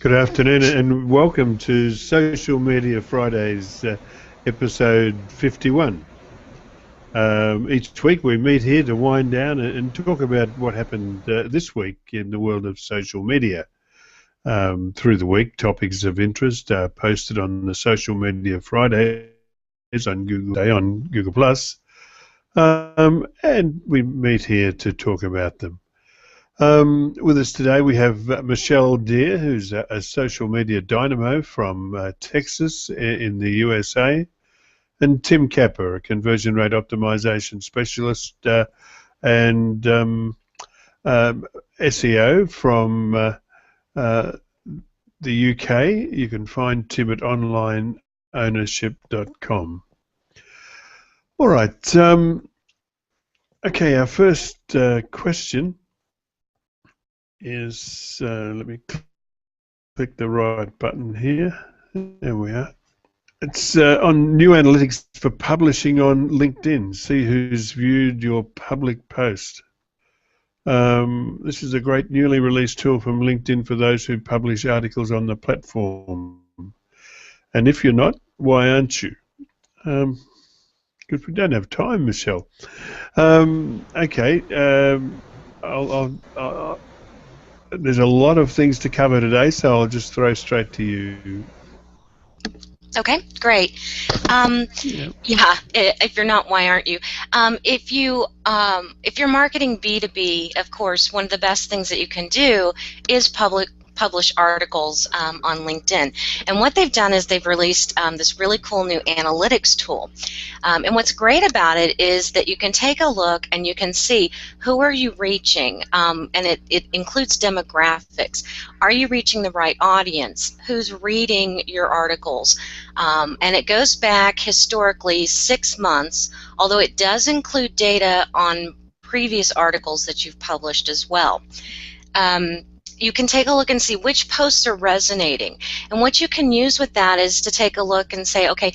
Good afternoon and welcome to Social Media Fridays, episode 51. Each week we meet here to wind down and talk about what happened this week in the world of social media. Through the week, topics of interest are posted on the Social Media Fridays on Google Plus, and we meet here to talk about them. With us today we have Michelle Deer, who's a social media dynamo from Texas in the USA, and Tim Capper, a conversion rate optimization specialist and SEO from the UK. You can find Tim at onlineownership.com. All right. Okay, our first question is, let me click the right button here. There we are. It's on new analytics for publishing on LinkedIn. See who's viewed your public post. This is a great newly released tool from LinkedIn for those who publish articles on the platform. And if you're not, why aren't you? Because we don't have time, Michelle. Okay. There's a lot of things to cover today, so I'll just throw straight to you. Okay, great. Yeah, if you're not, why aren't you? If you're marketing B2B, of course, one of the best things that you can do is publish articles on LinkedIn. And what they've done is they've released this really cool new analytics tool. And what's great about it is that you can take a look and you can see who are you reaching, and it includes demographics. Are you reaching the right audience? Who's reading your articles? And it goes back historically 6 months, although it does include data on previous articles that you've published as well. You can take a look and see which posts are resonating. And what you can use with that is to take a look and say, okay,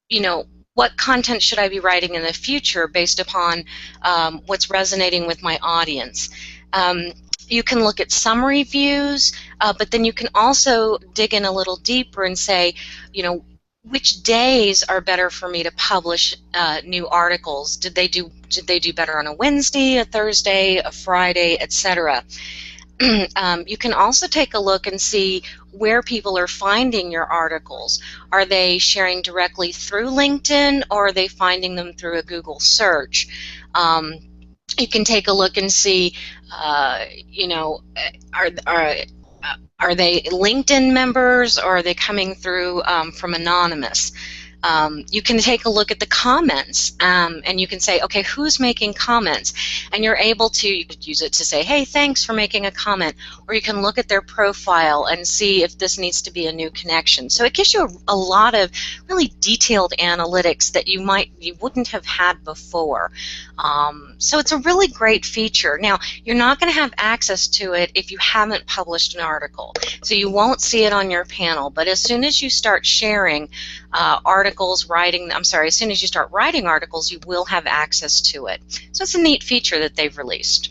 you know, what content should I be writing in the future based upon what's resonating with my audience? You can look at summary views, but then you can also dig in a little deeper and say, you know, which days are better for me to publish new articles? Did they do better on a Wednesday, a Thursday, a Friday, etc.? You can also take a look and see where people are finding your articles. Are they sharing directly through LinkedIn, or are they finding them through a Google search? You can take a look and see, you know, are they LinkedIn members, or are they coming through from anonymous? You can take a look at the comments, and you can say, okay, who's making comments? And you're able to, you could use it to say, hey, thanks for making a comment, or you can look at their profile and see if this needs to be a new connection. So it gives you a lot of really detailed analytics that you wouldn't have had before. So it's a really great feature. Now, you're not going to have access to it if you haven't published an article, so you won't see it on your panel. But as soon as you start sharing articles, as soon as you start writing articles, you will have access to it. So it's a neat feature that they've released.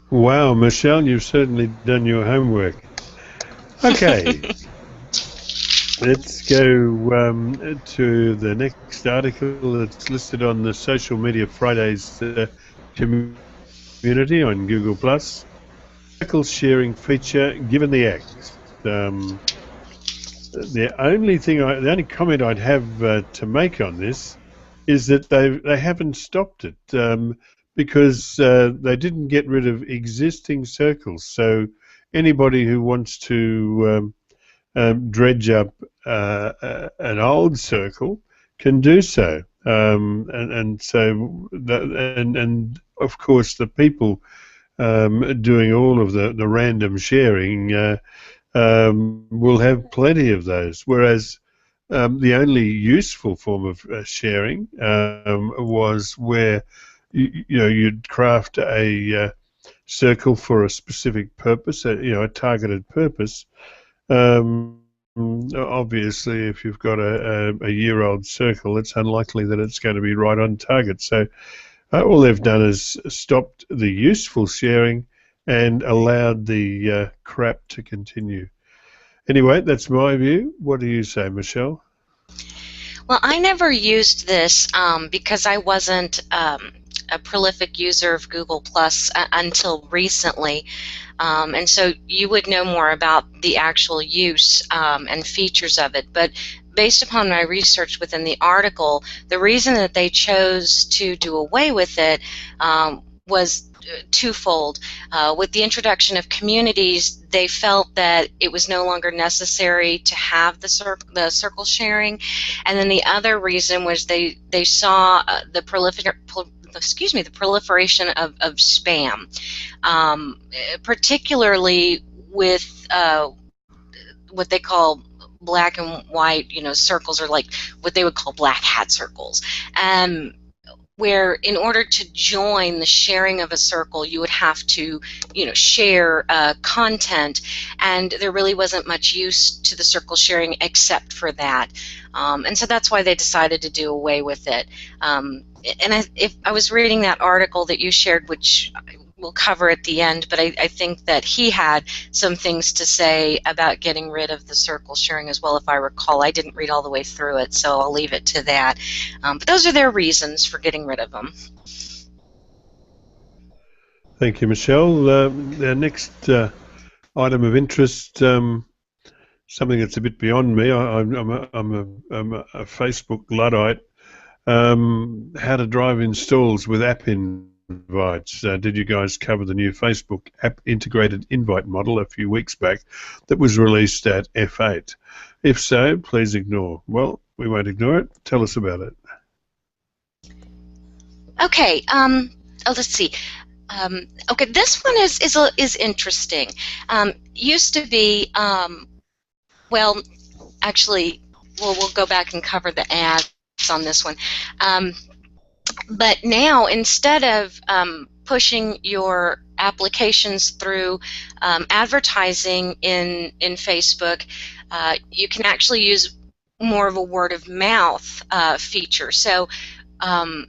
Wow, Michelle, you've certainly done your homework. Okay, let's go to the next article that's listed on the Social Media Fridays community on Google Plus. Article sharing feature given the axe. The only comment I'd have to make on this is that they haven't stopped it because they didn't get rid of existing circles. So anybody who wants to dredge up an old circle can do so, and of course the people doing all of the random sharing we'll have plenty of those, whereas the only useful form of sharing was where you'd craft a circle for a specific purpose, a targeted purpose. Obviously, if you've got a year-old circle, it's unlikely that it's going to be right on target. So all they've done is stopped the useful sharing and allowed the crap to continue. Anyway, that's my view. What do you say, Michelle? Well, I never used this because I wasn't a prolific user of Google Plus until recently. And so you would know more about the actual use and features of it. But based upon my research within the article, the reason that they chose to do away with it was twofold. With the introduction of communities, they felt that it was no longer necessary to have the circle sharing, and then the other reason was they saw the proliferation of spam, particularly with what they call black and white, circles, or like what they would call black hat circles. Where in order to join the sharing of a circle, you would have to, share content, and there really wasn't much use to the circle sharing except for that. And so that's why they decided to do away with it. If I was reading that article that you shared, which we'll cover at the end, but I think that he had some things to say about getting rid of the circle sharing as well, if I recall. I didn't read all the way through it, so I'll leave it to that. But those are their reasons for getting rid of them. Thank you, Michelle. The next item of interest, something that's a bit beyond me. I'm a Facebook Luddite. How to drive installs with app invites. Did you guys cover the new Facebook app integrated invite model a few weeks back that was released at F8? If so, please ignore. Well, we won't ignore it. Tell us about it. Okay. Let's see. Okay, this one is interesting. Used to be, well, actually, we'll go back and cover the ads on this one. But now, instead of pushing your applications through advertising in Facebook, you can actually use more of a word of mouth feature. So and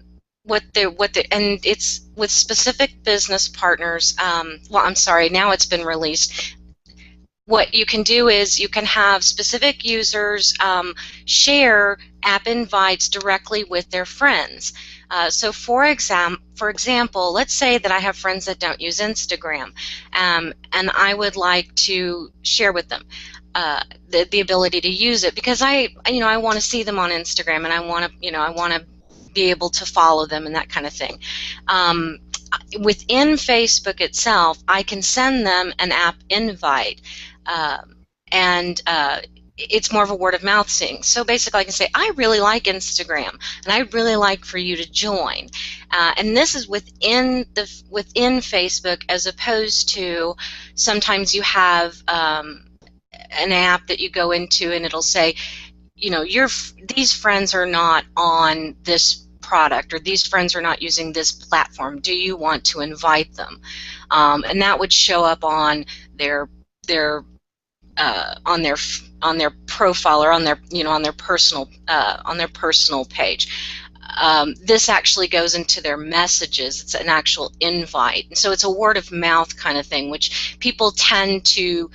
it's with specific business partners. Well, I'm sorry, now it's been released. What you can do is you can have specific users share app invites directly with their friends. So for example, let's say that I have friends that don't use Instagram, and I would like to share with them the ability to use it, because I want to see them on Instagram, and I want to be able to follow them and that kind of thing. Within Facebook itself, I can send them an app invite, and it's more of a word of mouth thing. So basically I can say, I really like Instagram, and I'd really like for you to join. And this is within Facebook, as opposed to sometimes you have an app that you go into and it'll say, these friends are not on this product, or these friends are not using this platform. Do you want to invite them? And that would show up on their profile, or on their personal page. This actually goes into their messages. It's an actual invite, and so it's a word of mouth kind of thing, which people tend to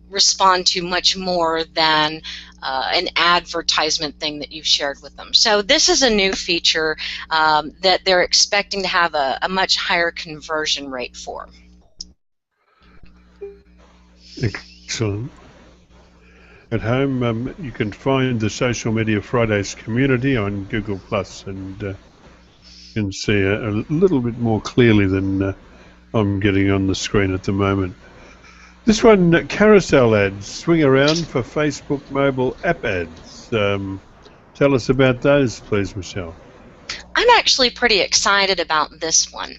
respond to much more than an advertisement thing that you've shared with them. So this is a new feature that they're expecting to have a much higher conversion rate for. Excellent. At home, you can find the Social Media Fridays community on Google+, and you can see a little bit more clearly than I'm getting on the screen at the moment. This one, carousel ads, swing around for Facebook mobile app ads. Tell us about those, please, Michelle. I'm actually pretty excited about this one.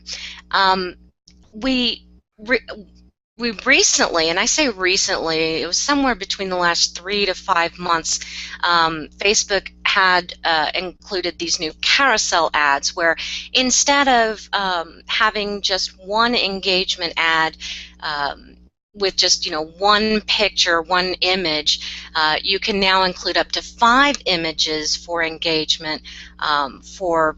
We recently, and I say recently, it was somewhere between the last 3 to 5 months, Facebook had included these new carousel ads, where instead of having just one engagement ad with just one picture, one image, you can now include up to 5 images for engagement for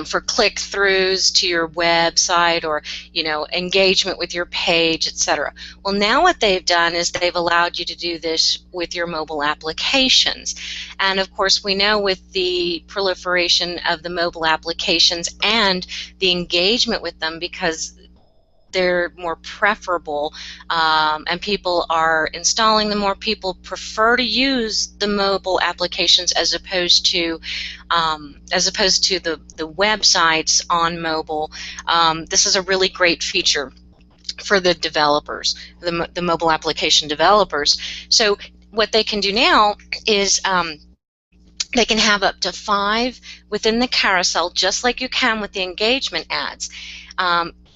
for click-throughs to your website, or engagement with your page, etc. Well, now what they've done is they've allowed you to do this with your mobile applications. And of course, we know with the proliferation of the mobile applications and the engagement with them, because they're more preferable, and people are installing them more. People prefer to use the mobile applications as opposed to the websites on mobile. This is a really great feature for the developers, the mobile application developers. So what they can do now is they can have up to 5 within the carousel, just like you can with the engagement ads.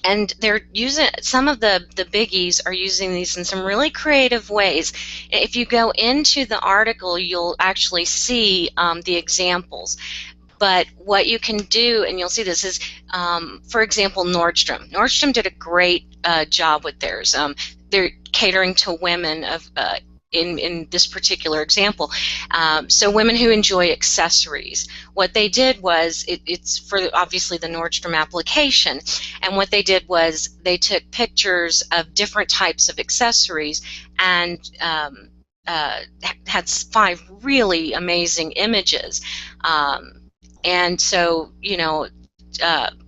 And they're using, some of the biggies are using these in some really creative ways. If you go into the article, you'll actually see the examples. But what you can do, and you'll see this, is, for example, Nordstrom. Nordstrom did a great job with theirs. They're catering to women in this particular example. So women who enjoy accessories. What they did was, it's for obviously the Nordstrom application, and what they did was they took pictures of different types of accessories and had 5 really amazing images. And so,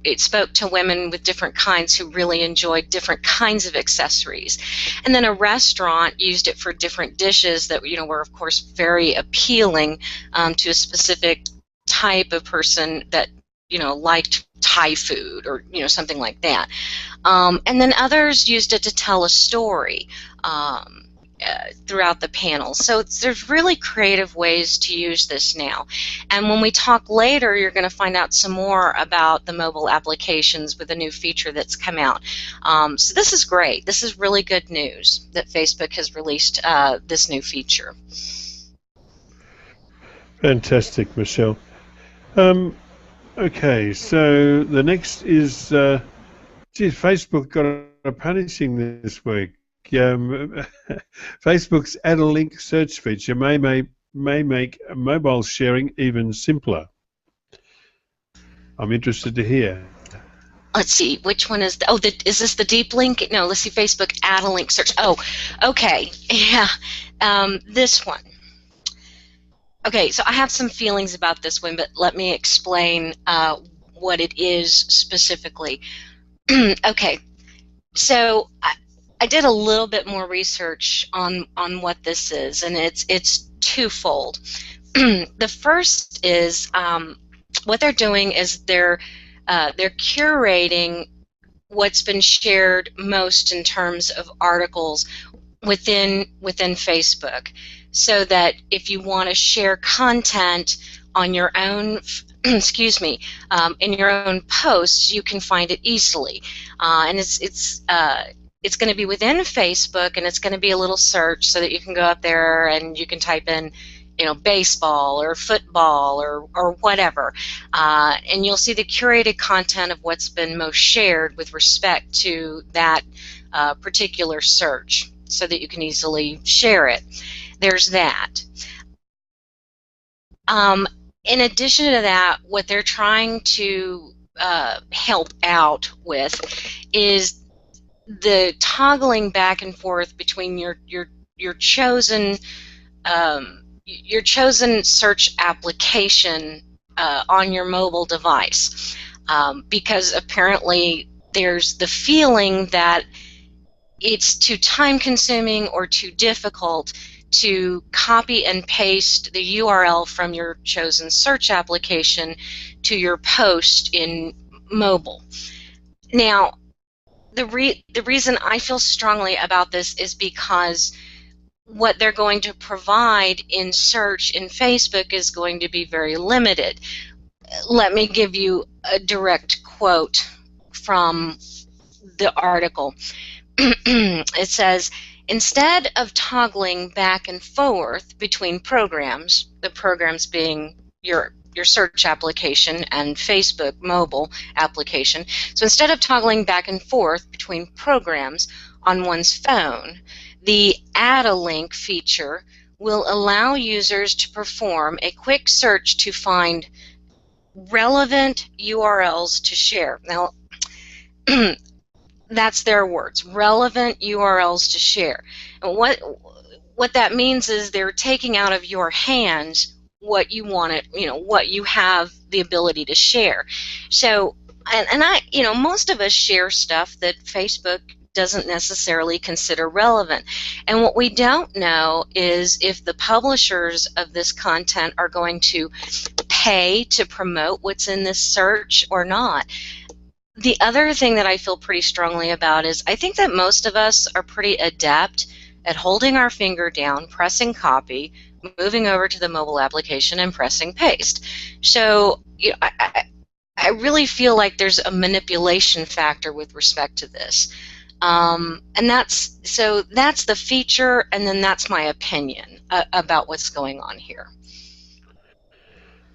it spoke to women with different kinds who really enjoyed different kinds of accessories. And then a restaurant used it for different dishes that, were, of course, very appealing to a specific type of person that, liked Thai food or, something like that. And then others used it to tell a story throughout the panels. So there's really creative ways to use this now. And when we talk later, you're going to find out some more about the mobile applications with a new feature that's come out. So this is great. This is really good news that Facebook has released this new feature. Fantastic, Michelle. Okay, so the next is, Facebook got a punishing this week. Facebook's add a link search feature may make mobile sharing even simpler. I'm interested to hear. Let's see, which one is is this the deep link? No, let's see, Facebook add a link search. Oh, okay, yeah, this one. Okay, so I have some feelings about this one, but let me explain what it is specifically. Okay, so I did a little bit more research on what this is, and it's twofold. The first is what they're doing is they're curating what's been shared most in terms of articles within Facebook, so that if you want to share content on your own, excuse me, in your own posts, you can find it easily, and it's going to be within Facebook, and it's going to be a little search so that you can go up there and you can type in, baseball or football or whatever, and you'll see the curated content of what's been most shared with respect to that particular search, so that you can easily share it. There's that. In addition to that, what they're trying to help out with is the toggling back and forth between your chosen search application on your mobile device, because apparently there's the feeling that it's too time-consuming or too difficult to copy and paste the URL from your chosen search application to your post in mobile. Now, the reason I feel strongly about this is because what they're going to provide in search in Facebook is going to be very limited. Let me give you a direct quote from the article. It says, instead of toggling back and forth between programs, the programs being your search application and Facebook mobile application, so instead of toggling back and forth between programs on one's phone, the Add a Link feature will allow users to perform a quick search to find relevant URLs to share. Now, that's their words, relevant URLs to share. And what that means is they're taking out of your hands what you want it, what you have the ability to share. So, and I, most of us share stuff that Facebook doesn't necessarily consider relevant. And what we don't know is if the publishers of this content are going to pay to promote what's in this search or not. The other thing that I feel pretty strongly about is I think that most of us are pretty adept at holding our finger down, pressing copy, moving over to the mobile application, and pressing paste. So I really feel like there's a manipulation factor with respect to this. And that's the feature, and then that's my opinion about what's going on here.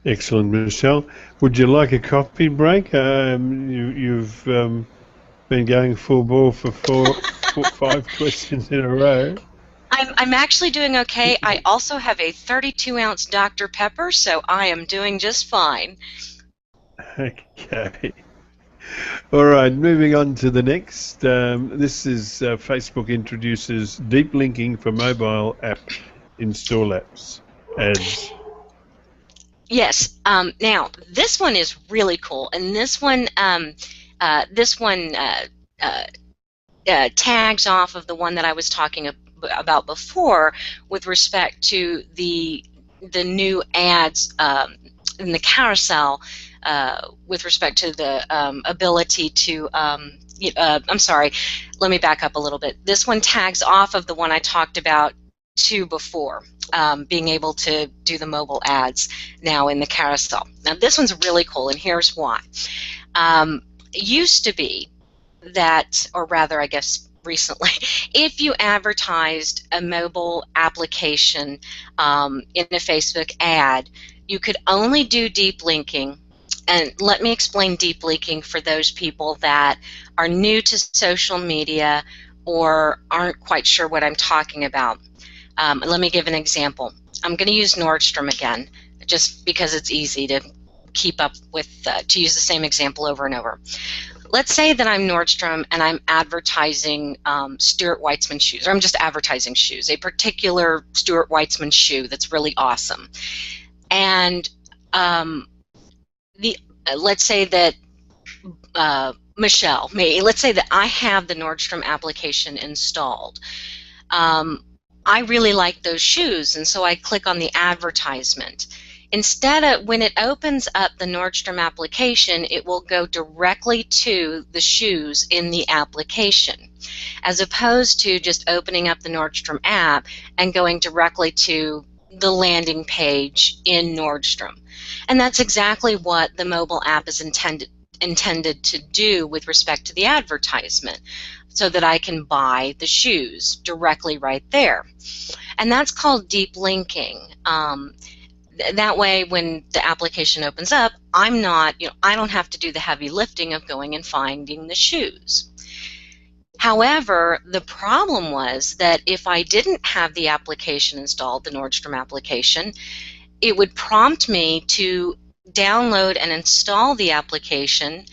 Excellent, Michelle. Would you like a coffee break? You've been going full ball for 5 questions in a row. I'm actually doing okay. I also have a 32-ounce Dr. Pepper, so I am doing just fine. Okay. All right, moving on to the next. This is Facebook introduces deep linking for mobile app install apps ads. Yes. Now this one is really cool, and this one tags off of the one that I was talking about before with respect to the new ads in the carousel. With respect to the ability to, I'm sorry, let me back up a little bit. This one tags off of the one I talked about before, being able to do the mobile ads now in the carousel. Now this one's really cool, and here's why. It used to be that, or rather I guess recently, if you advertised a mobile application in a Facebook ad, you could only do deep linking. And let me explain deep linking for those people that are new to social media or aren't quite sure what I'm talking about. Let me give an example. I'm going to use Nordstrom again, just because it's easy to keep up with, to use the same example over and over. Let's say that I'm Nordstrom and I'm advertising Stuart Weitzman shoes, or I'm just advertising shoes, a particular Stuart Weitzman shoe that's really awesome. And let's say that Michelle, let's say that I have the Nordstrom application installed. I really like those shoes, and so I click on the advertisement. Instead of, when it opens up the Nordstrom application, it will go directly to the shoes in the application, as opposed to just opening up the Nordstrom app and going directly to the landing page in Nordstrom. And that's exactly what the mobile app is intended to do with respect to the advertisement, so that I can buy the shoes directly right there. And that's called deep linking. That way, when the application opens up, I don't have to do the heavy lifting of going and finding the shoes. However, the problem was that if I didn't have the application installed, the Nordstrom application, it would prompt me to download and install the application,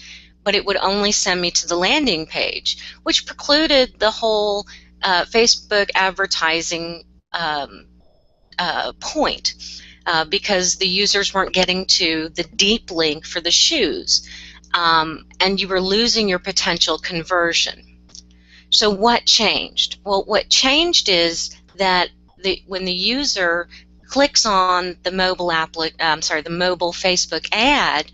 but it would only send me to the landing page, which precluded the whole Facebook advertising point, because the users weren't getting to the deep link for the shoes, and you were losing your potential conversion. So what changed? Well, what changed is that when the user clicks on the mobile the mobile Facebook ad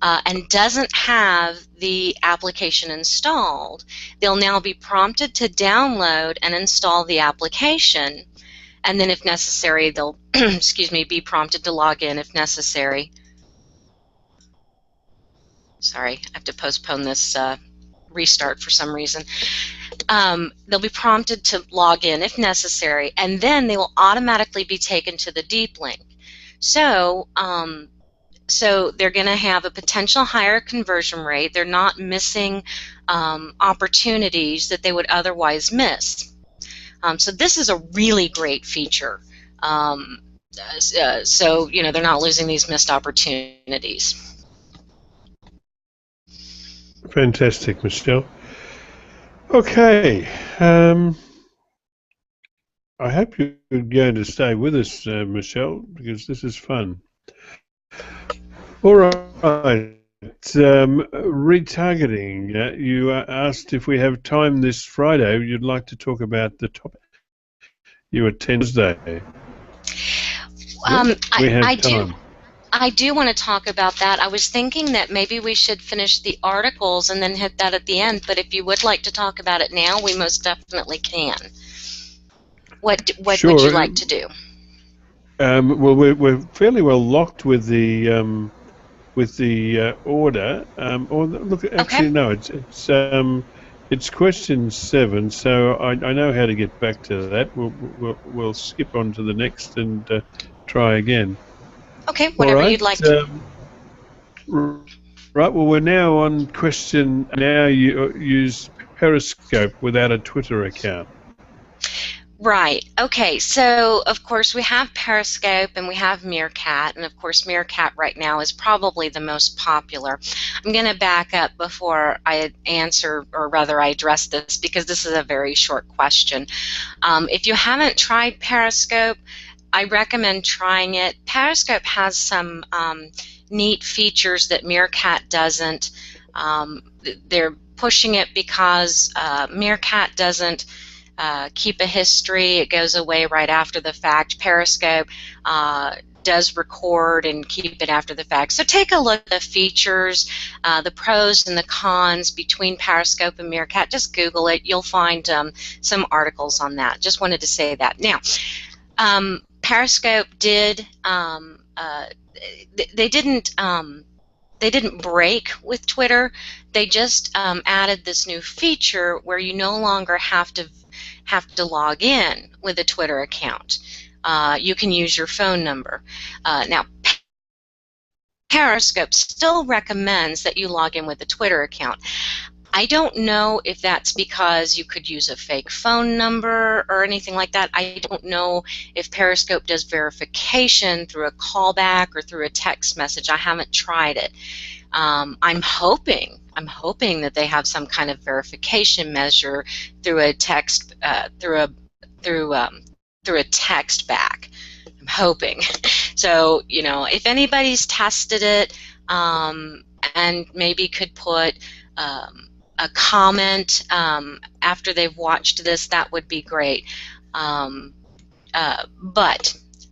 and doesn't have the application installed, they'll now be prompted to download and install the application, and then if necessary, they'll be prompted to log in if necessary. Sorry, I have to postpone this restart for some reason. They'll be prompted to log in if necessary, and then they will automatically be taken to the deep link. So they're going to have a potential higher conversion rate. They're not missing opportunities that they would otherwise miss. So this is a really great feature. So they're not losing these missed opportunities. Fantastic, Michelle. Okay. I hope you're going to stay with us, Michelle, because this is fun. All right. Retargeting. You asked if we have time this Friday. You'd like to talk about the topic you attend Thursday. We have time. I do want to talk about that. I was thinking that maybe we should finish the articles and then hit that at the end, but if you would like to talk about it now, we most definitely can. What Sure. would you like to do? Well, we're fairly well locked with the order. Or look, actually, no, it's question 7, so I know how to get back to that. We'll skip on to the next and try again. Okay, whatever you'd like to. Right, well, we're now on question. Now you use Periscope without a Twitter account. Right. Okay. So, of course, we have Periscope and we have Meerkat, and of course, Meerkat right now is probably the most popular. I'm going to back up before I answer, or rather, I address this because this is a very short question. If you haven't tried Periscope, I recommend trying it. Periscope has some neat features that Meerkat doesn't. They're pushing it because Meerkat doesn't keep a history. It goes away right after the fact. Periscope does record and keep it after the fact. So take a look at the features, the pros and the cons between Periscope and Meerkat. Just Google it. You'll find some articles on that. Just wanted to say that. Now, Periscope did they didn't break with Twitter. They just added this new feature where you no longer have to log in with a Twitter account. You can use your phone number. Now, Periscope still recommends that you log in with a Twitter account. I don't know if that's because you could use a fake phone number or anything like that. I don't know if Periscope does verification through a callback or through a text message. I haven't tried it. I'm hoping that they have some kind of verification measure through a text through a text back. I'm hoping. So, you know, if anybody's tested it and maybe could put a comment after they've watched this, that would be great. But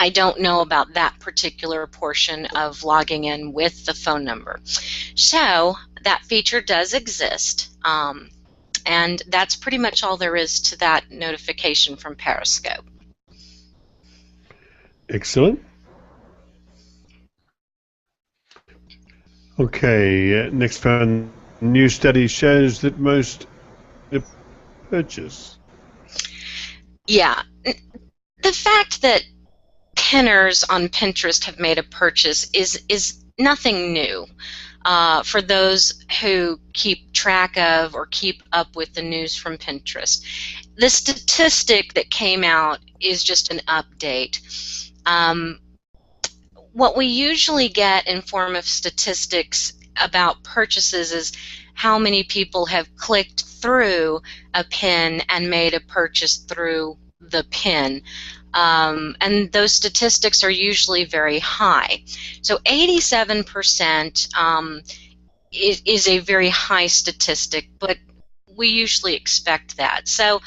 I don't know about that particular portion of logging in with the phone number. So that feature does exist, and that's pretty much all there is to that notification from Periscope. Excellent. Okay, next one. New study shows that most purchase. Yeah, the fact that pinners on Pinterest have made a purchase is nothing new. For those who keep track of or keep up with the news from Pinterest. The statistic that came out is just an update. What we usually get in form of statistics about purchases is how many people have clicked through a pin and made a purchase through the pin. And those statistics are usually very high. So 87% is a very high statistic, but we usually expect that. So,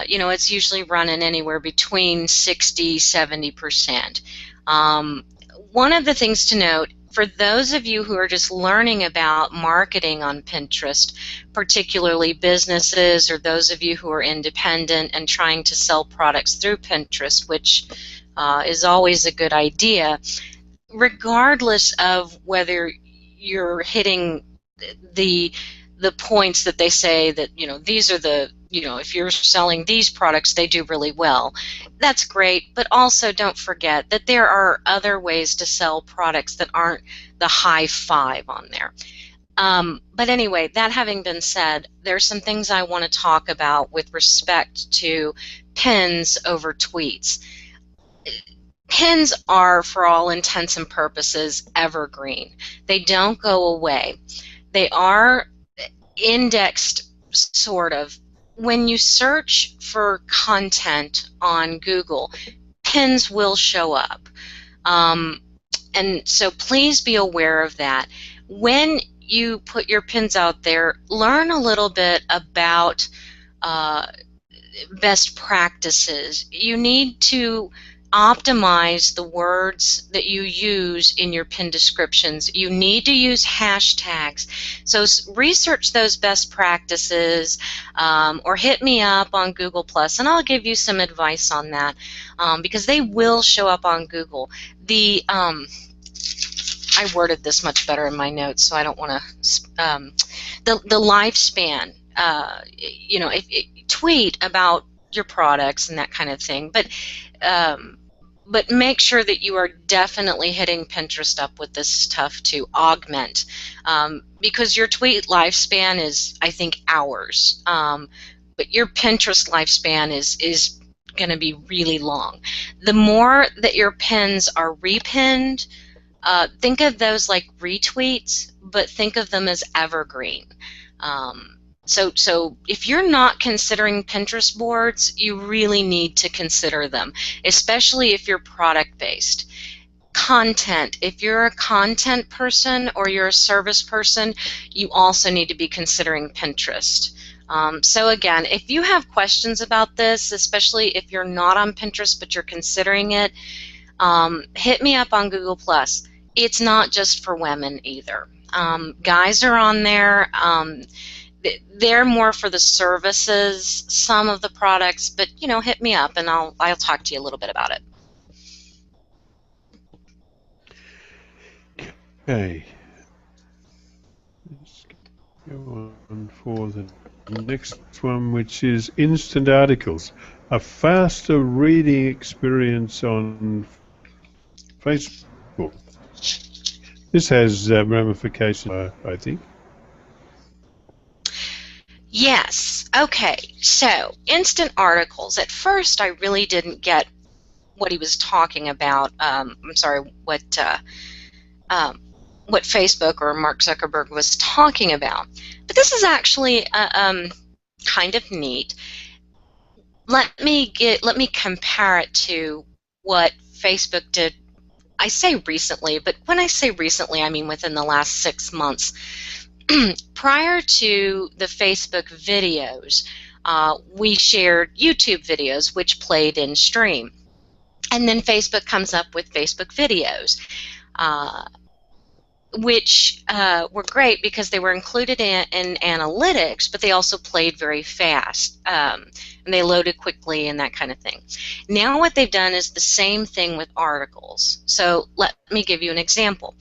you know, it's usually running anywhere between 60–70%. One of the things to note, for those of you who are just learning about marketing on Pinterest, particularly businesses or those of you who are independent and trying to sell products through Pinterest, which is always a good idea, regardless of whether you're hitting the points that they say that, you know, these are the, you know, if you're selling these products, they do really well. That's great, but also don't forget that there are other ways to sell products that aren't the high 5 on there. But anyway, that having been said, there's some things I want to talk about with respect to pins over tweets. Pins are, for all intents and purposes, evergreen. They don't go away. They are indexed, sort of. When you search for content on Google, pins will show up. And so please be aware of that. When you put your pins out there, learn a little bit about best practices. You need to optimize the words that you use in your pin descriptions. You need to use hashtags. So research those best practices, or hit me up on Google Plus, and I'll give you some advice on that, because they will show up on Google. I worded this much better in my notes, so I don't want to. The lifespan. Tweet about your products and that kind of thing, but make sure that you are definitely hitting Pinterest up with this stuff to augment, because your tweet lifespan is, I think, hours, but your Pinterest lifespan is going to be really long. The more that your pins are repinned, think of those like retweets, but think of them as evergreen. So if you're not considering Pinterest boards, you really need to consider them, especially if you're product-based. Content. If you're a content person or you're a service person, you also need to be considering Pinterest. So again, if you have questions about this, especially if you're not on Pinterest but you're considering it, hit me up on Google+. It's not just for women either. Guys are on there. They're more for the services, some of the products, but hit me up and I'll talk to you a little bit about it. Okay. Let's go on for the next one, which is instant articles. A faster reading experience on Facebook. This has ramifications, I think. Yes. Okay. So, instant articles. At first, I really didn't get what he was talking about. I'm sorry, what Facebook or Mark Zuckerberg was talking about. But this is actually kind of neat. Let me compare it to what Facebook did. I say recently, but when I say recently, I mean within the last 6 months. Prior to the Facebook videos, we shared YouTube videos, which played in stream. And then Facebook comes up with Facebook videos, which were great because they were included in analytics, but they also played very fast, and they loaded quickly and that kind of thing. Now what they've done is the same thing with articles. So let me give you an example.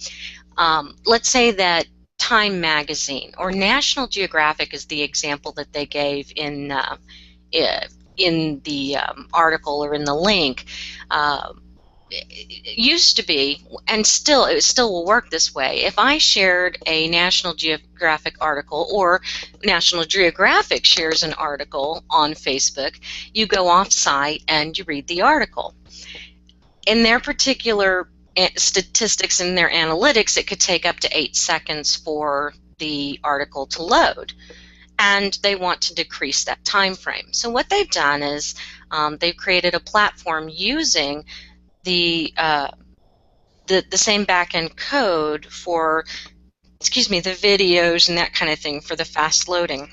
Let's say that Time Magazine or National Geographic is the example that they gave in the article or in the link. It used to be, and it still will work this way. If I shared a National Geographic article, or National Geographic shares an article on Facebook, you go off-site and you read the article. In their particular statistics in their analytics, it could take up to 8 seconds for the article to load, and they want to decrease that time frame. So what they've done is they've created a platform using the same back-end code for, the videos and that kind of thing for the fast loading.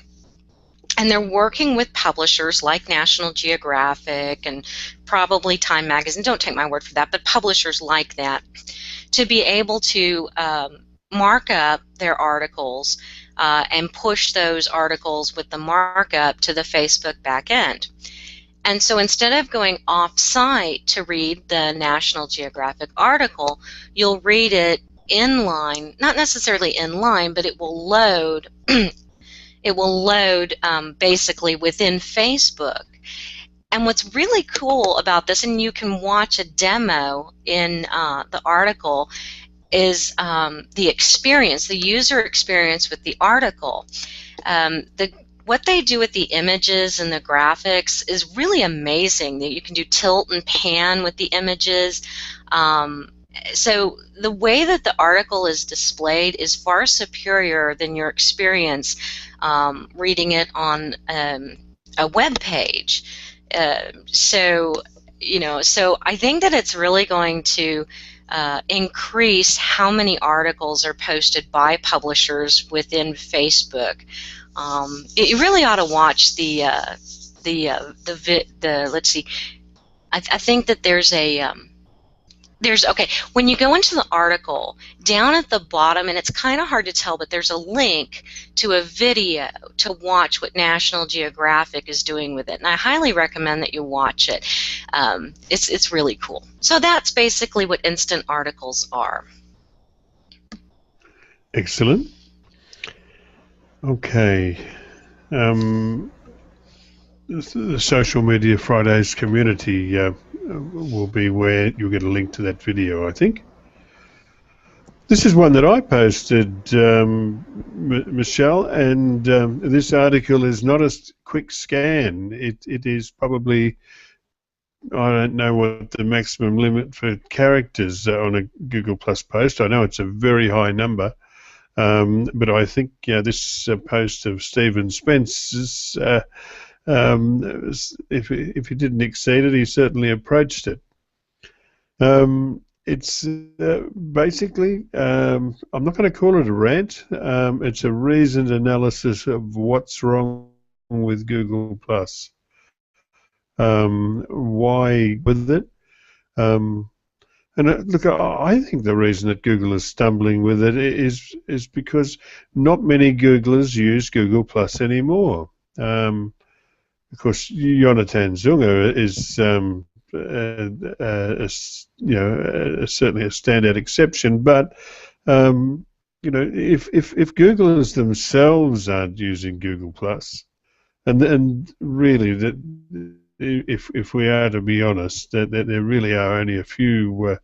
And they're working with publishers like National Geographic and probably Time Magazine, don't take my word for that, but publishers like that, to be able to mark up their articles and push those articles with the markup to the Facebook backend. And so instead of going off-site to read the National Geographic article, you'll read it inline, not necessarily inline, but it will load. It will load basically within Facebook. And what's really cool about this, and you can watch a demo in the article, is the experience, the user experience with the article. What they do with the images and the graphics is really amazing. That you can do tilt and pan with the images. So the way that the article is displayed is far superior than your experience reading it on a web page. So I think that it's really going to increase how many articles are posted by publishers within Facebook. You really ought to watch the let's see. I think that okay, when you go into the article, down at the bottom, and it's kind of hard to tell, but there's a link to a video to watch what National Geographic is doing with it, and I highly recommend that you watch it. It's really cool. So that's basically what instant articles are. Excellent. Okay. The Social Media Fridays community will be where you'll get a link to that video, I think. This is one that I posted, Michelle, and this article is not a quick scan. It is probably, I don't know what the maximum limit for characters on a Google Plus post. I know it's a very high number, but I think this post of Stephen Spence's, if he didn't exceed it, he certainly approached it. It's basically, I'm not going to call it a rant. It's a reasoned analysis of what's wrong with Google Plus. Why with it? And look, I think the reason that Google is stumbling with it is because not many Googlers use Google Plus anymore. Of course, Jonathan Zunger is certainly a standout exception, but if Googlers themselves aren't using Google Plus, and really that if we are to be honest, that there really are only a few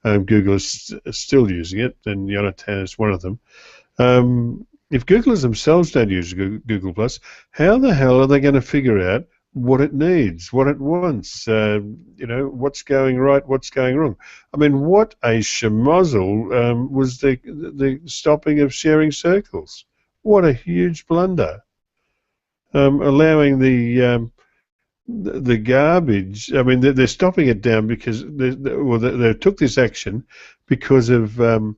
Googlers still using it, and Jonathan is one of them. If Googlers themselves don't use Google Plus, how the hell are they going to figure out what it needs, what it wants, what's going right, what's going wrong? I mean, what a schmozzle was the stopping of sharing circles. What a huge blunder. Allowing the garbage, I mean, they're stopping it down because they took this action because of the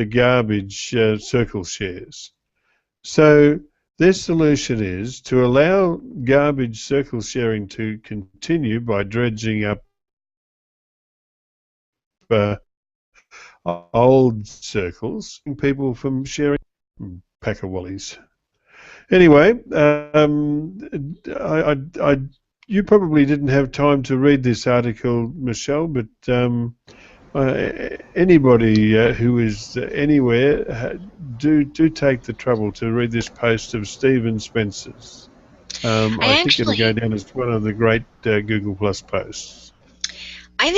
garbage circle shares. So their solution is to allow garbage circle sharing to continue by dredging up old circles, people from sharing pack-a-wallies. Anyway, you probably didn't have time to read this article, Michelle, but anybody who is anywhere, do take the trouble to read this post of Stephen Spence's. I think it'll go down as one of the great Google Plus posts. I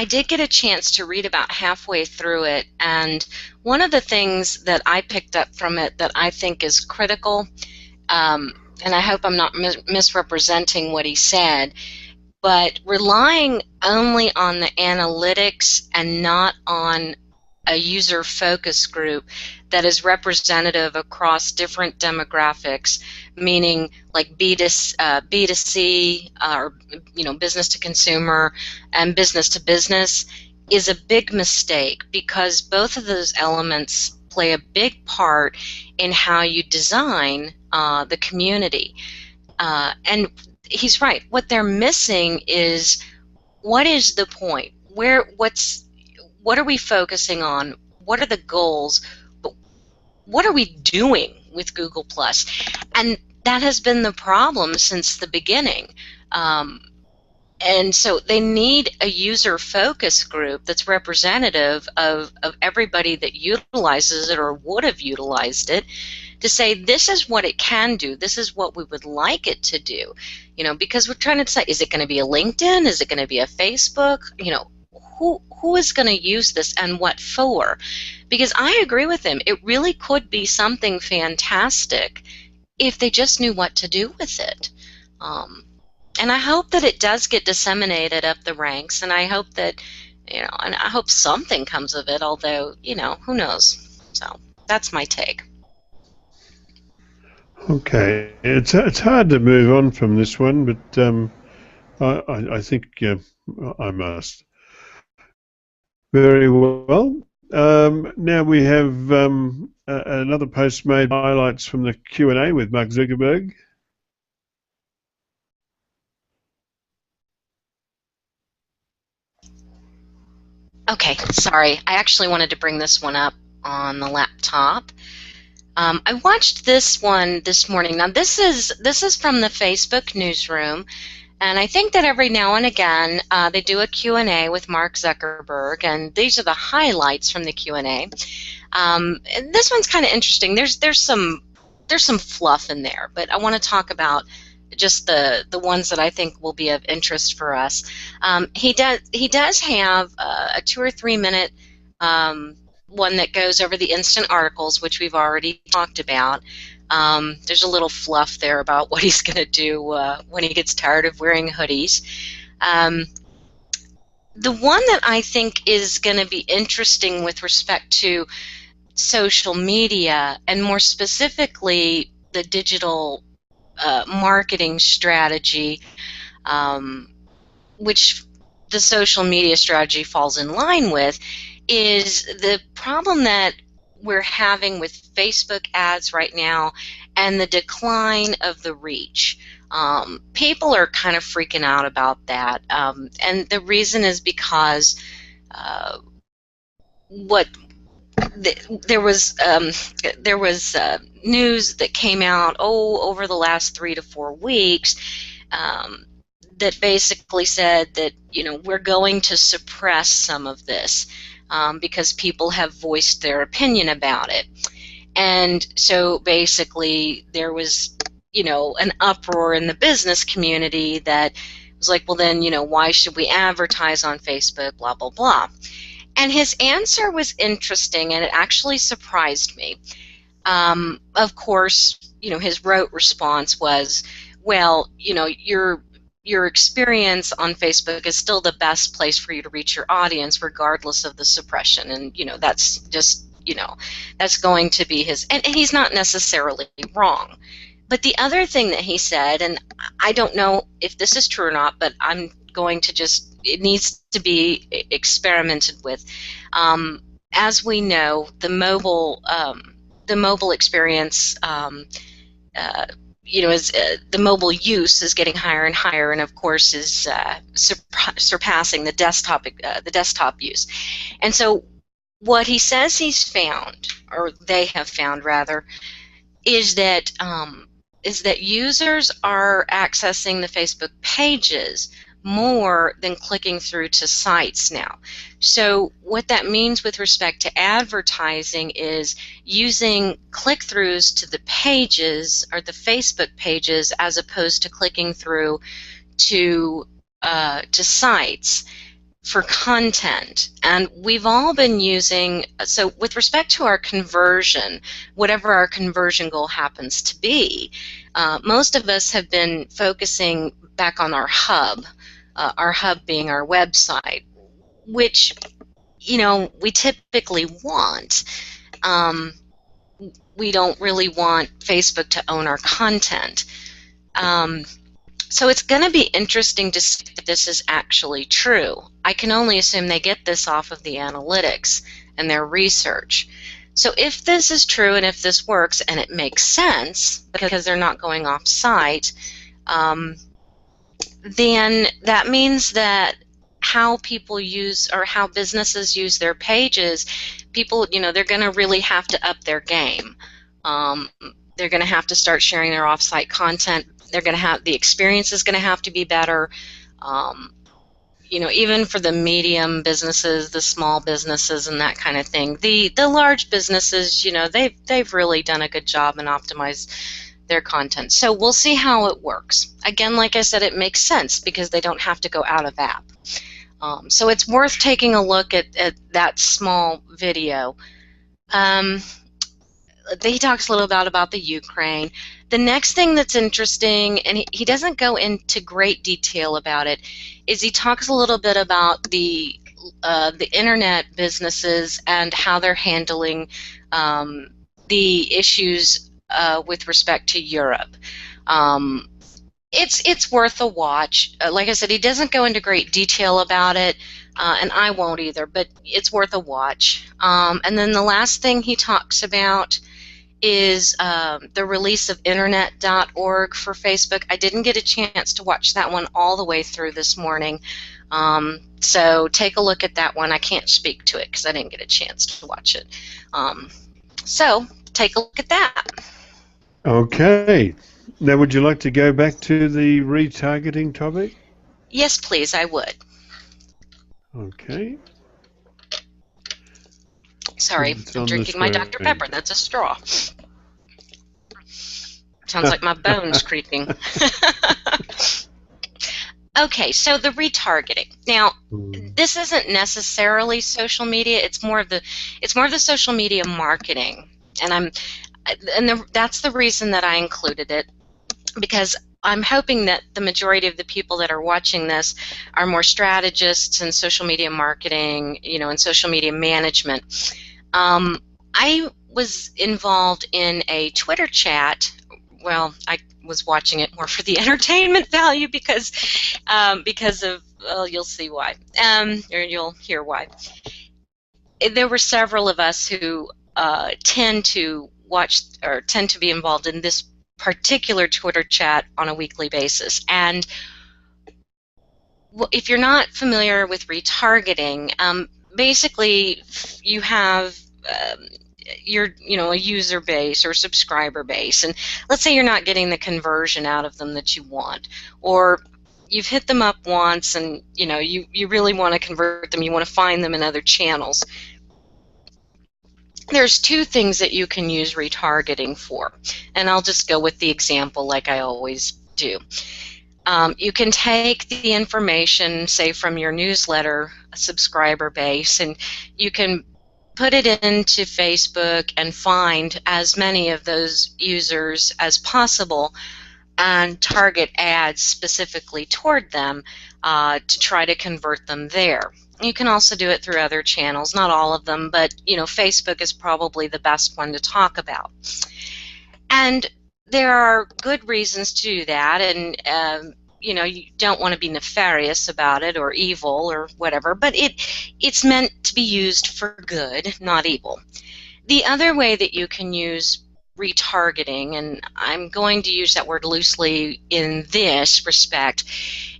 did get a chance to read about halfway through it, and one of the things that I picked up from it that I think is critical, and I hope I'm not misrepresenting what he said, but relying only on the analytics and not on a user focus group that is representative across different demographics, meaning like B2C, or business to consumer and business to business, is a big mistake, because both of those elements play a big part in how you design the community. And he's right. What they're missing is, what is the point? What are we focusing on? What are the goals? What are we doing with Google Plus? And that has been the problem since the beginning. And so they need a user focus group that's representative of everybody that utilizes it or would have utilized it, to say this is what it can do, this is what we would like it to do. Because we're trying to decide, is it going to be a LinkedIn, is it going to be a Facebook, who is going to use this and what for? Because I agree with him, it really could be something fantastic if they just knew what to do with it. And I hope that it does get disseminated up the ranks, and I hope that And I hope something comes of it, although, who knows. So that's my take. Okay, it's hard to move on from this one, but I think I must. Very well. Now we have another Postmate highlights from the Q&A with Mark Zuckerberg. Okay, sorry. I actually wanted to bring this one up on the laptop. I watched this one this morning. Now this is from the Facebook newsroom, and I think that every now and again they do a Q&A with Mark Zuckerberg, and these are the highlights from the Q&A. And this one's kind of interesting. There's some fluff in there, but I want to talk about just the ones that I think will be of interest for us. He does have a 2 or 3 minute one that goes over the instant articles, which we've already talked about. There's a little fluff there about what he's going to do when he gets tired of wearing hoodies. The one that I think is going to be interesting with respect to social media, and more specifically the digital marketing strategy, which the social media strategy falls in line with, is the problem that we're having with Facebook ads right now and the decline of the reach. People are kind of freaking out about that, and the reason is because there was news that came out over the last 3 to 4 weeks that basically said that we're going to suppress some of this because people have voiced their opinion about it. And so basically there was an uproar in the business community that was like, well then why should we advertise on Facebook, blah blah blah. And his answer was interesting, and it actually surprised me. Of course, his rote response was, well, your experience on Facebook is still the best place for you to reach your audience regardless of the suppression. And, that's just, that's going to be his, and he's not necessarily wrong. But the other thing that he said, and I don't know if this is true or not, but I'm going to it needs to be experimented with. As we know, the mobile experience, the mobile use is getting higher and higher, and of course is surpassing the desktop use. And so, what he says he's found, or they have found rather, is that users are accessing the Facebook pages more than clicking through to sites now. So what that means with respect to advertising is using click-throughs to the pages, or the Facebook pages, as opposed to clicking through to sites for content. And we've all been using, so with respect to our conversion, whatever our conversion goal happens to be, most of us have been focusing back on our hub being our website, which we typically want. We don't really want Facebook to own our content. So it's going to be interesting to see if this is actually true. I can only assume they get this off of the analytics and their research. So if this is true and if this works and it makes sense because they're not going off site, then that means that how people use, or how businesses use their pages, people, they're going to really have to up their game. They're going to have to start sharing their off-site content. They're going to have, the experience is going to have to be better. Even for the medium businesses, the small businesses, and that kind of thing. The large businesses, they've really done a good job and optimized their content. So we'll see how it works. Again, like I said, it makes sense because they don't have to go out of app. So it's worth taking a look at that small video. He talks a little about the Ukraine. The next thing that's interesting, and he doesn't go into great detail about it, is he talks a little bit about the the internet businesses and how they're handling the issues with respect to Europe. It's worth a watch. Like I said, he doesn't go into great detail about it, and I won't either, but it's worth a watch. And then the last thing he talks about is the release of internet.org for Facebook. I didn't get a chance to watch that one all the way through this morning, so take a look at that one. I can't speak to it because I didn't get a chance to watch it. So take a look at that. Okay. Now, would you like to go back to the retargeting topic? Yes, please, I would. Okay. Sorry, I'm drinking my Dr. Pepper. That's a straw. Sounds like my bones creaking. Okay, so the retargeting. Now, this isn't necessarily social media. It's more of the social media marketing, and that's the reason that I included it, because I'm hoping that the majority of the people that are watching this are more strategists in social media marketing, and social media management. I was involved in a Twitter chat. Well, I was watching it more for the entertainment value because of, well, you'll see why, or you'll hear why. There were several of us who tend to be involved in this particular Twitter chat on a weekly basis. And if you're not familiar with retargeting, basically you have a user base or subscriber base, and let's say you're not getting the conversion out of them that you want, or you've hit them up once and you really want to convert them, you want to find them in other channels. There's two things that you can use retargeting for, and I'll just go with the example like I always do. You can take the information, say, from your newsletter subscriber base, and you can put it into Facebook and find as many of those users as possible and target ads specifically toward them to try to convert them there. You can also do it through other channels, not all of them, but Facebook is probably the best one to talk about. And there are good reasons to do that, and you don't want to be nefarious about it or evil or whatever, but it's meant to be used for good, not evil. The other way that you can use retargeting, and I'm going to use that word loosely in this respect,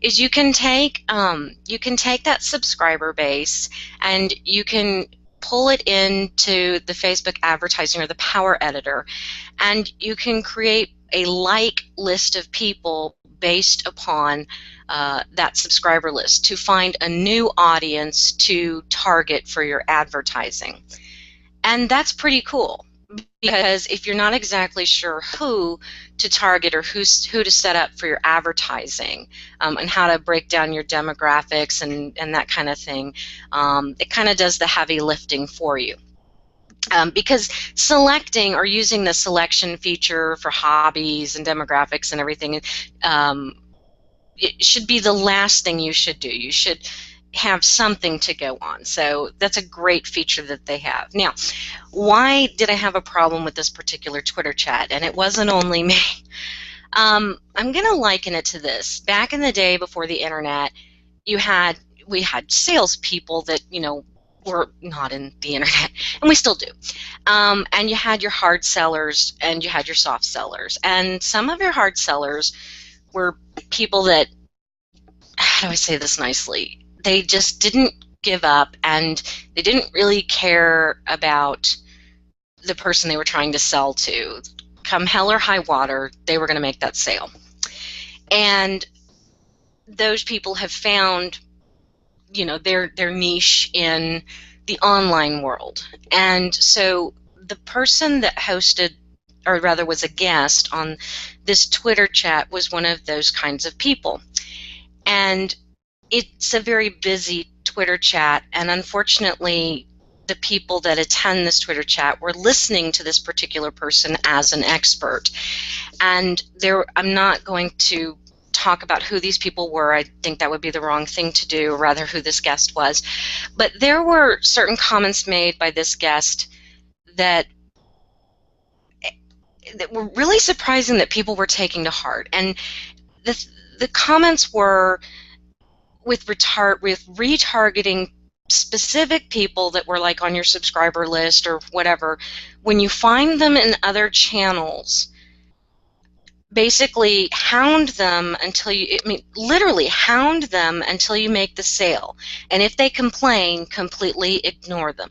is you can take that subscriber base and you can pull it into the Facebook advertising or the Power Editor, and you can create a like list of people based upon that subscriber list to find a new audience to target for your advertising. And that's pretty cool, because if you're not exactly sure who to target or who to set up for your advertising, and how to break down your demographics and that kind of thing, it kind of does the heavy lifting for you. Because selecting or using the selection feature for hobbies and demographics and everything, it should be the last thing you should do. You should have something to go on. So that's a great feature that they have. Now, why did I have a problem with this particular Twitter chat? And it wasn't only me. I'm going to liken it to this. Back in the day before the internet, we had salespeople that, were not in the internet, and we still do. And you had your hard sellers and you had your soft sellers. And some of your hard sellers were people that, how do I say this nicely, they just didn't give up, and they didn't really care about the person they were trying to sell to. Come hell or high water, they were going to make that sale. And those people have found their niche in the online world. And so the person that hosted, or rather was a guest on this Twitter chat, was one of those kinds of people. And it's a very busy Twitter chat, and unfortunately the people that attend this Twitter chat were listening to this particular person as an expert. And I'm not going to talk about who these people were. I think that would be the wrong thing to do, or rather who this guest was. But there were certain comments made by this guest that were really surprising that people were taking to heart. And the comments were with retargeting specific people that were like on your subscriber list or whatever. When you find them in other channels, basically hound them until you, I mean, literally hound them until you make the sale. And if they complain, completely ignore them.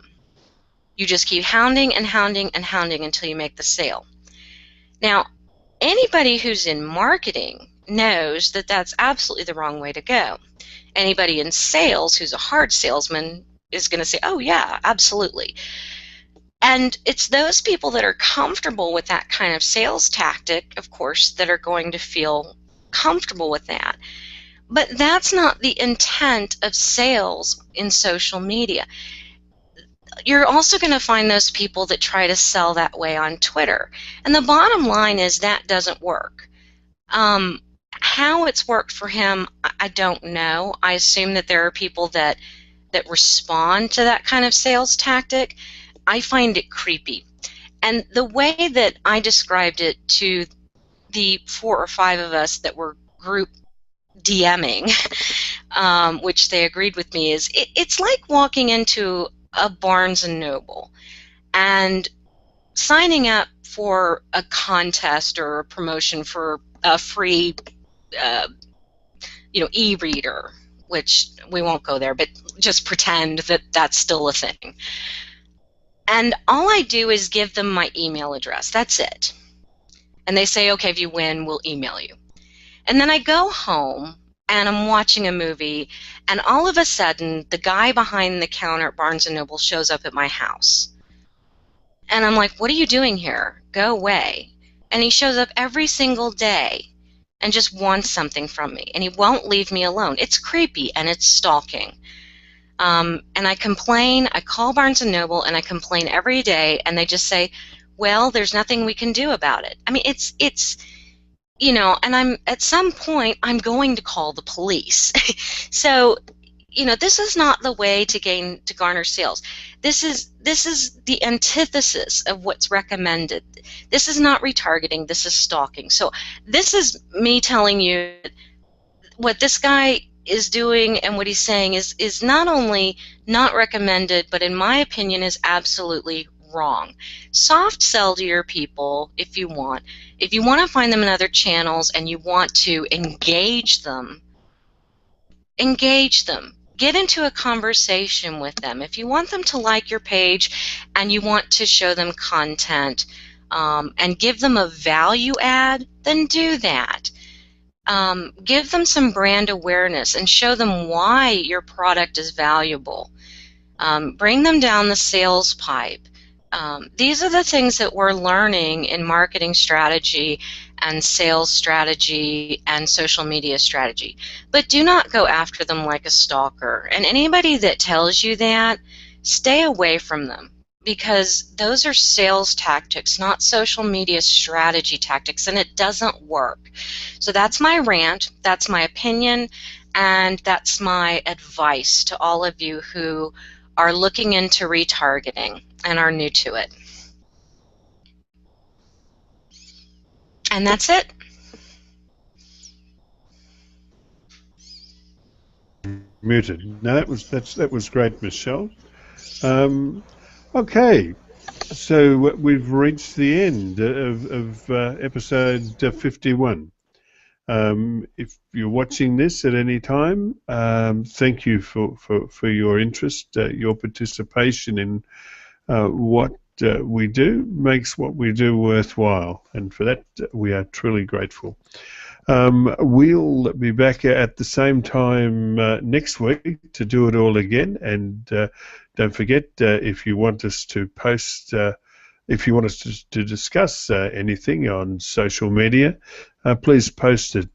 You just keep hounding and hounding and hounding until you make the sale. Now, anybody who's in marketing knows that that's absolutely the wrong way to go. Anybody in sales who's a hard salesman is going to say, oh yeah, absolutely. And it's those people that are comfortable with that kind of sales tactic, of course, that are going to feel comfortable with that. But that's not the intent of sales in social media. You're also going to find those people that try to sell that way on Twitter. And the bottom line is that doesn't work. How it's worked for him, I don't know. I assume that there are people that respond to that kind of sales tactic. I find it creepy. And the way that I described it to the 4 or 5 of us that were group DMing, which they agreed with me, is it's like walking into a Barnes & Noble and signing up for a contest or a promotion for a free e-reader, which we won't go there, but just pretend that that's still a thing. And all I do is give them my email address. That's it. And they say, okay, if you win, we'll email you. And then I go home and I'm watching a movie, and all of a sudden the guy behind the counter at Barnes & Noble shows up at my house. And I'm like, what are you doing here? Go away. And he shows up every single day and just wants something from me, and he won't leave me alone. It's creepy and it's stalking. And I complain. I call Barnes & Noble and I complain every day, and they just say, well, there's nothing we can do about it. I mean, it's and I'm at some point I'm going to call the police. So, this is not the way to garner sales. This is the antithesis of what's recommended. This is not retargeting. This is stalking. So this is me telling you what this guy is doing and what he's saying is not only not recommended, but in my opinion is absolutely wrong. Soft sell to your people if you want. If you want to find them in other channels and you want to engage them, engage them. Get into a conversation with them. If you want them to like your page and you want to show them content and give them a value add, then do that. Give them some brand awareness and show them why your product is valuable. Bring them down the sales pipe. These are the things that we're learning in marketing strategy and sales strategy and social media strategy. But do not go after them like a stalker. And anybody that tells you that, stay away from them, because those are sales tactics, not social media strategy tactics, and it doesn't work. So that's my rant, that's my opinion, and that's my advice to all of you who are looking into retargeting and are new to it. And that's it. Muted. Now that was great, Michelle. Okay, so we've reached the end of episode 51. If you're watching this at any time, thank you for your interest. Your participation in what we do makes what we do worthwhile, and for that we are truly grateful. We'll be back at the same time next week to do it all again, and don't forget, if you want us to post, if you want us to discuss anything on social media, please post it